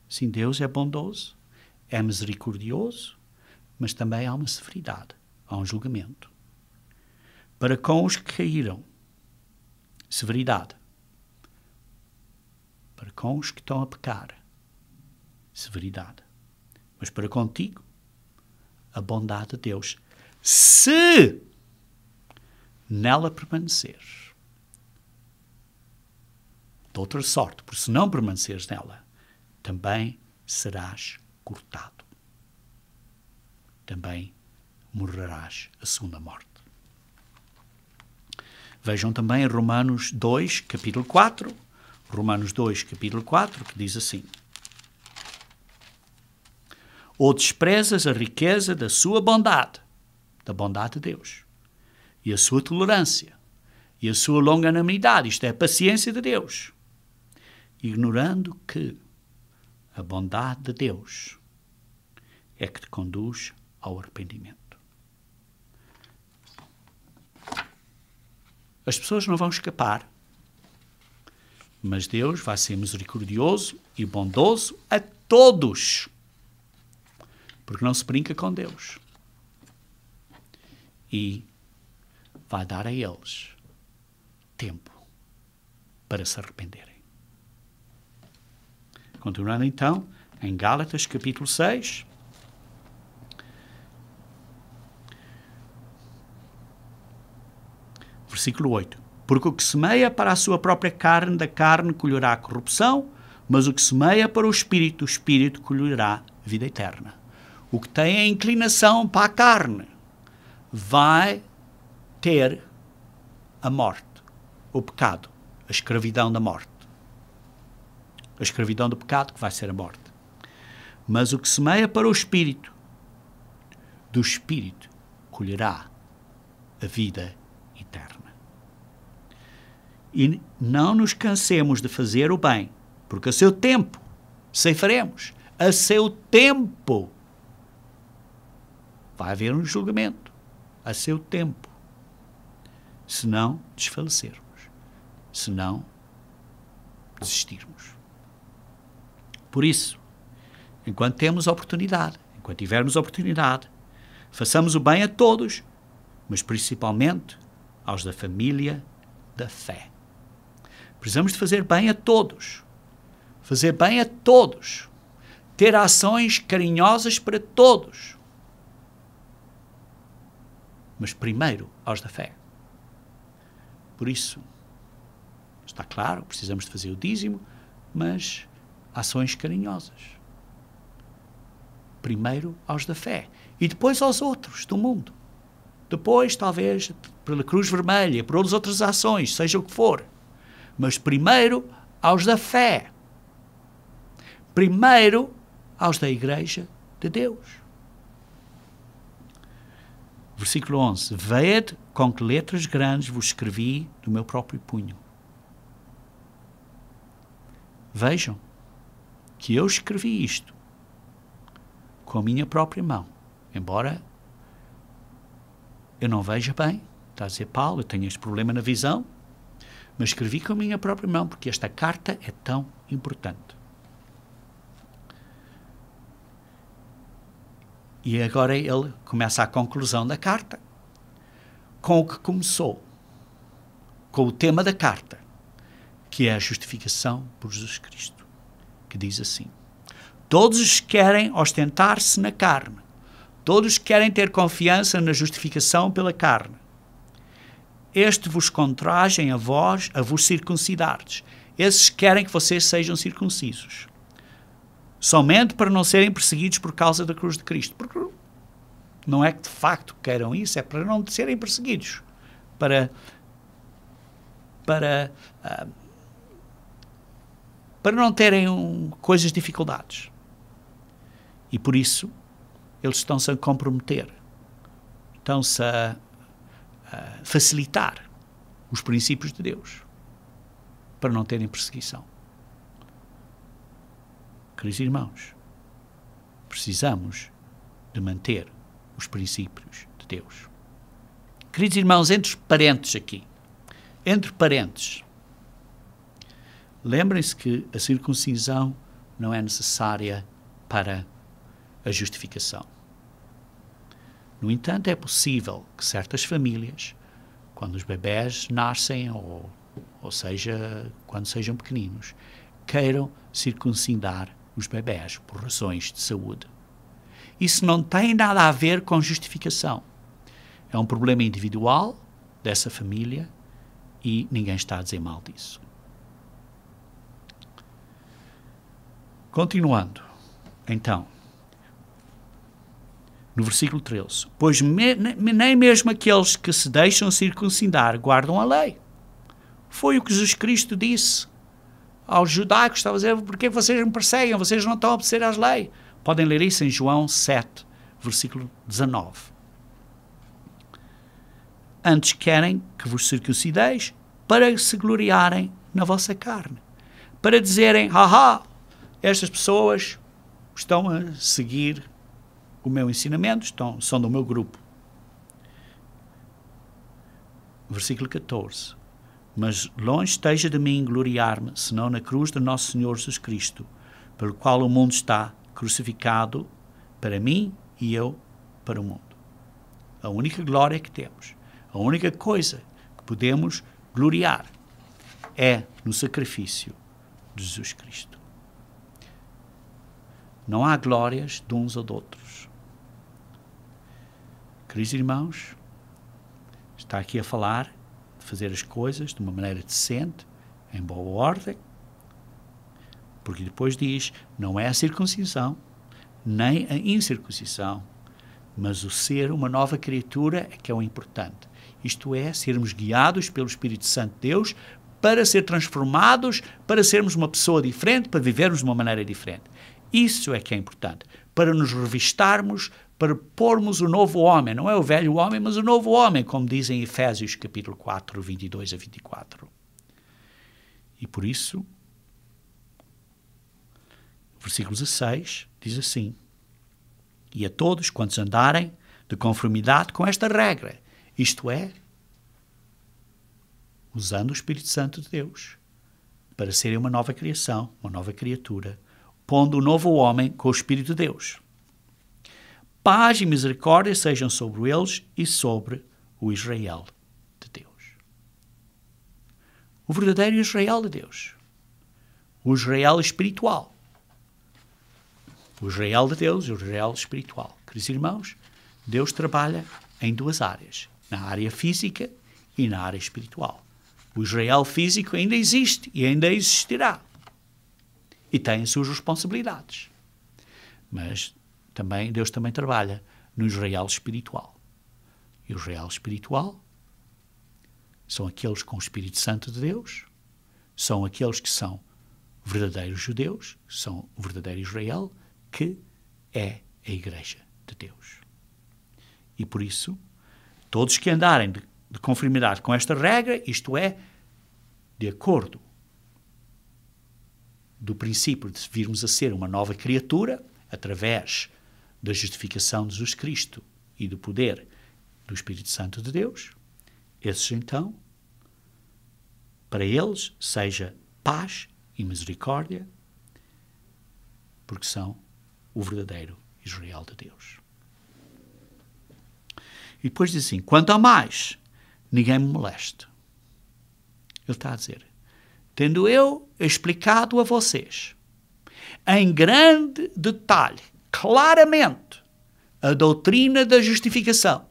Sim, Deus é bondoso, é misericordioso, mas também há uma severidade, há um julgamento. Para com os que caíram, severidade. Para com os que estão a pecar, severidade. Mas para contigo, a bondade de Deus, se nela permaneceres. De outra sorte, porque se não permaneceres nela, também serás cortado. Também morrerás a segunda morte. Vejam também em Romanos 2, capítulo 4, Romanos 2, capítulo 4, que diz assim, ou desprezas a riqueza da sua bondade, da bondade de Deus, e a sua tolerância, e a sua longanimidade, isto é, a paciência de Deus, ignorando que a bondade de Deus é que te conduz ao arrependimento. As pessoas não vão escapar, mas Deus vai ser misericordioso e bondoso a todos, porque não se brinca com Deus. E vai dar a eles tempo para se arrependerem. Continuando então, em Gálatas capítulo 6, versículo 8. Porque o que semeia para a sua própria carne, da carne colherá a corrupção, mas o que semeia para o Espírito colherá vida eterna. O que tem a inclinação para a carne vai ter a morte, o pecado, a escravidão da morte. A escravidão do pecado que vai ser a morte. Mas o que semeia para o Espírito, do Espírito colherá a vida eterna. E não nos cansemos de fazer o bem, porque a seu tempo ceifaremos. A seu tempo vai haver um julgamento. A seu tempo. Se não desfalecermos. Se não desistirmos. Por isso, enquanto temos oportunidade, enquanto tivermos oportunidade, façamos o bem a todos, mas principalmente aos da família da fé. Precisamos de fazer bem a todos. Fazer bem a todos. Ter ações carinhosas para todos. Mas primeiro aos da fé. Por isso, está claro, precisamos de fazer o dízimo, mas ações carinhosas. Primeiro aos da fé. E depois aos outros do mundo. Depois, talvez, pela Cruz Vermelha, por outras ações, seja o que for. Mas primeiro aos da fé. Primeiro aos da Igreja de Deus. Versículo 11. Vede com que letras grandes vos escrevi do meu próprio punho. Vejam que eu escrevi isto com a minha própria mão. Embora eu não veja bem, está a dizer Paulo, eu tenho este problema na visão, mas escrevi com a minha própria mão porque esta carta é tão importante. E agora ele começa a conclusão da carta com o que começou, com o tema da carta, que é a justificação por Jesus Cristo, que diz assim: todos querem ostentar-se na carne, todos querem ter confiança na justificação pela carne. Este vos contragem a vós a vos circuncidardes. Esses querem que vocês sejam circuncisos. Somente para não serem perseguidos por causa da cruz de Cristo. Porque não é que de facto queiram isso, é para não serem perseguidos. Para não terem coisas, dificuldades. E por isso, eles estão-se a comprometer. Estão-se a facilitar os princípios de Deus para não terem perseguição. Queridos irmãos, precisamos de manter os princípios de Deus. Queridos irmãos, entre parênteses aqui, entre parênteses, lembrem-se que a circuncisão não é necessária para a justificação. No entanto, é possível que certas famílias, quando os bebés nascem, ou seja, quando sejam pequeninos, queiram circuncidar os bebés por razões de saúde. Isso não tem nada a ver com justificação. É um problema individual dessa família e ninguém está a dizer mal disso. Continuando, então, no versículo 13. Pois nem mesmo aqueles que se deixam circuncidar guardam a lei. Foi o que Jesus Cristo disse aos judaicos, estava a dizer, porque vocês me perseguem, vocês não estão a obedecer às leis. Podem ler isso em João 7, versículo 19. Antes querem que vos circuncideis para se gloriarem na vossa carne. Para dizerem, estas pessoas estão a seguir o meu ensinamento, são do meu grupo. Versículo 14. Mas longe esteja de mim gloriar-me, senão na cruz de nosso Senhor Jesus Cristo, pelo qual o mundo está crucificado para mim e eu para o mundo. A única glória que temos, a única coisa que podemos gloriar é no sacrifício de Jesus Cristo. Não há glórias de uns ou de outros. Queridos irmãos, está aqui a falar de fazer as coisas de uma maneira decente, em boa ordem, porque depois diz, não é a circuncisão, nem a incircuncisão, mas o ser uma nova criatura é que é o importante. isto é, sermos guiados pelo Espírito Santo de Deus para ser transformados, para sermos uma pessoa diferente, para vivermos de uma maneira diferente. Isso é que é importante, para nos revistarmos, para pormos o novo homem, não é o velho homem, mas o novo homem, como diz em Efésios capítulo 4, 22 a 24. E por isso, versículo 16 diz assim: e a todos quantos andarem de conformidade com esta regra, isto é, usando o Espírito Santo de Deus, para serem uma nova criação, uma nova criatura, pondo o novo homem com o Espírito de Deus. Paz e misericórdia sejam sobre eles e sobre o Israel de Deus. O verdadeiro Israel de Deus. O Israel espiritual. O Israel de Deus e o Israel espiritual. Queridos irmãos, Deus trabalha em duas áreas, na área física e na área espiritual. O Israel físico ainda existe e ainda existirá. E tem as suas responsabilidades. Mas Deus também trabalha no Israel espiritual. E o Israel espiritual são aqueles com o Espírito Santo de Deus, são aqueles que são verdadeiros judeus, são o verdadeiro Israel, que é a Igreja de Deus. E por isso, todos que andarem de conformidade com esta regra, isto é, de acordo do princípio de virmos a ser uma nova criatura, através da justificação de Jesus Cristo e do poder do Espírito Santo de Deus, esses então, para eles, seja paz e misericórdia, porque são o verdadeiro Israel de Deus. E depois diz assim: quanto a mais, ninguém me moleste. Ele está a dizer, tendo eu explicado a vocês, em grande detalhe, claramente, a doutrina da justificação,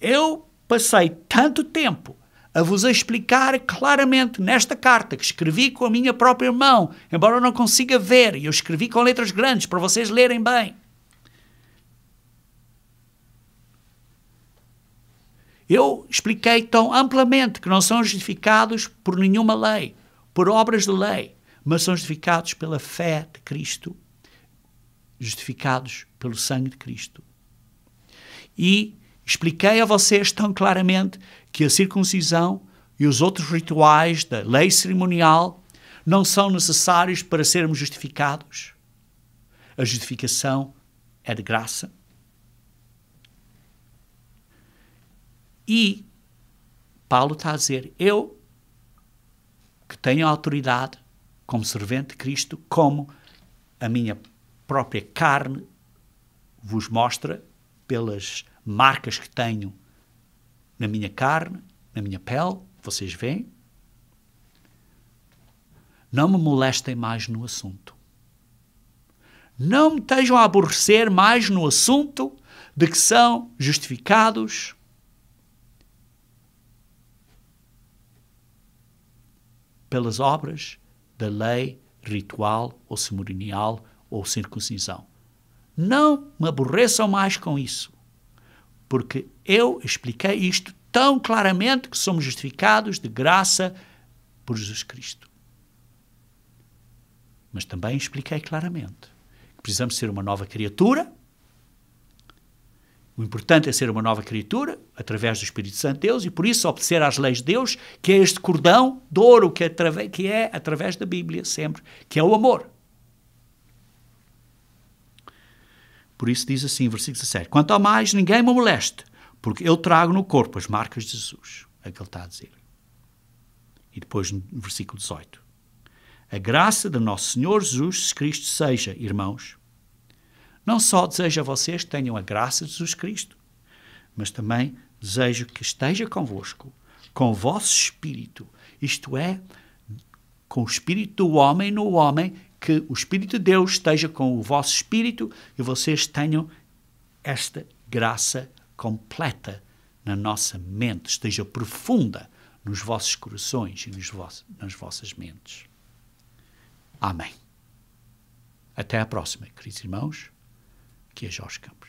eu passei tanto tempo a vos explicar claramente nesta carta que escrevi com a minha própria mão, embora eu não consiga ver, e eu escrevi com letras grandes para vocês lerem bem. Eu expliquei tão amplamente que não são justificados por nenhuma lei, por obras de lei, mas são justificados pela fé de Cristo, justificados pelo sangue de Cristo. E expliquei a vocês tão claramente que a circuncisão e os outros rituais da lei cerimonial não são necessários para sermos justificados. A justificação é de graça. E Paulo está a dizer, eu que tenho autoridade como servente de Cristo, como a minha própria carne vos mostra pelas marcas que tenho na minha carne, na minha pele, vocês veem, não me molestem mais no assunto. Não me estejam a aborrecer mais no assunto de que são justificados pelas obras da lei ritual ou cerimonial ou circuncisão. Não me aborreçam mais com isso, porque eu expliquei isto tão claramente que somos justificados de graça por Jesus Cristo. Mas também expliquei claramente que precisamos ser uma nova criatura. O importante é ser uma nova criatura, através do Espírito Santo de Deus, e por isso obedecer às leis de Deus, que é este cordão de ouro que é através da Bíblia sempre, que é o amor. Por isso diz assim, versículo 17, quanto ao mais, ninguém me moleste, porque eu trago no corpo as marcas de Jesus. É o que ele está a dizer. E depois no versículo 18, a graça de nosso Senhor Jesus Cristo seja, irmãos, não só desejo a vocês que tenham a graça de Jesus Cristo, mas também desejo que esteja convosco, com o vosso espírito, isto é, com o espírito do homem no homem, que o Espírito de Deus esteja com o vosso espírito e vocês tenham esta graça completa na nossa mente, esteja profunda nos vossos corações e nas vossas mentes. Amém. Até à próxima, queridos irmãos. Aqui é Jorge Campos.